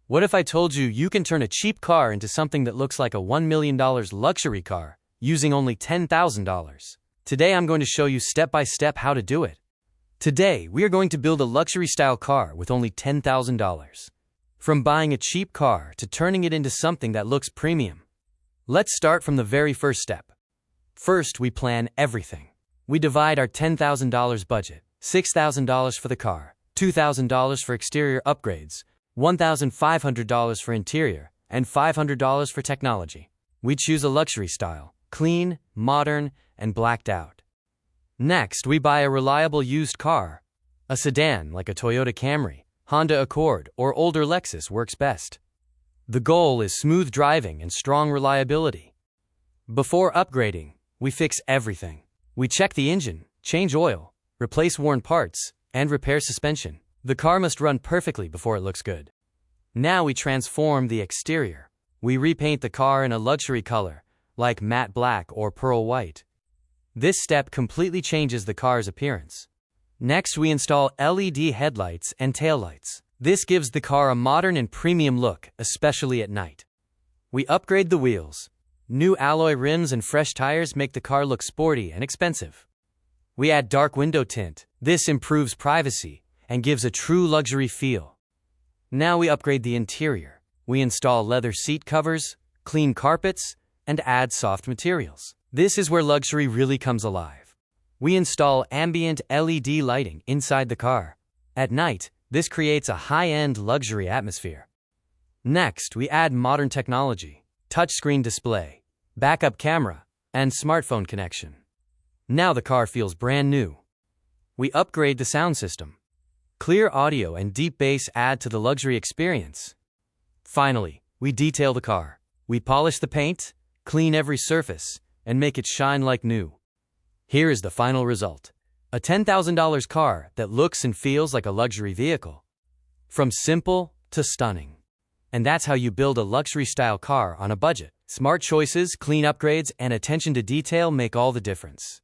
What if I told you you can turn a cheap car into something that looks like a $1 million luxury car using only $10,000? Today I'm going to show you step by step how to do it. Today we are going to build a luxury style car with only $10,000. From buying a cheap car to turning it into something that looks premium. Let's start from the very first step. First, we plan everything. We divide our $10,000 budget, $6,000 for the car, $2,000 for exterior upgrades, $1,500 for interior, and $500 for technology. We choose a luxury style, clean, modern, and blacked out. Next, we buy a reliable used car. A sedan like a Toyota Camry, Honda Accord, or older Lexus works best. The goal is smooth driving and strong reliability. Before upgrading, we fix everything. We check the engine, change oil, replace worn parts, and repair suspension. The car must run perfectly before it looks good. Now we transform the exterior. We repaint the car in a luxury color, like matte black or pearl white. This step completely changes the car's appearance. Next, we install LED headlights and taillights. This gives the car a modern and premium look, especially at night. We upgrade the wheels. New alloy rims and fresh tires make the car look sporty and expensive. We add dark window tint. This improves privacy and gives a true luxury feel. Now we upgrade the interior. We install leather seat covers, clean carpets, and add soft materials. This is where luxury really comes alive. We install ambient LED lighting inside the car. At night, this creates a high-end luxury atmosphere. Next, we add modern technology, touchscreen display, backup camera, and smartphone connection. Now the car feels brand new. We upgrade the sound system. Clear audio and deep bass add to the luxury experience. Finally, we detail the car. We polish the paint, clean every surface, and make it shine like new. Here is the final result. A $10,000 car that looks and feels like a luxury vehicle. From simple to stunning. And that's how you build a luxury-style car on a budget. Smart choices, clean upgrades, and attention to detail make all the difference.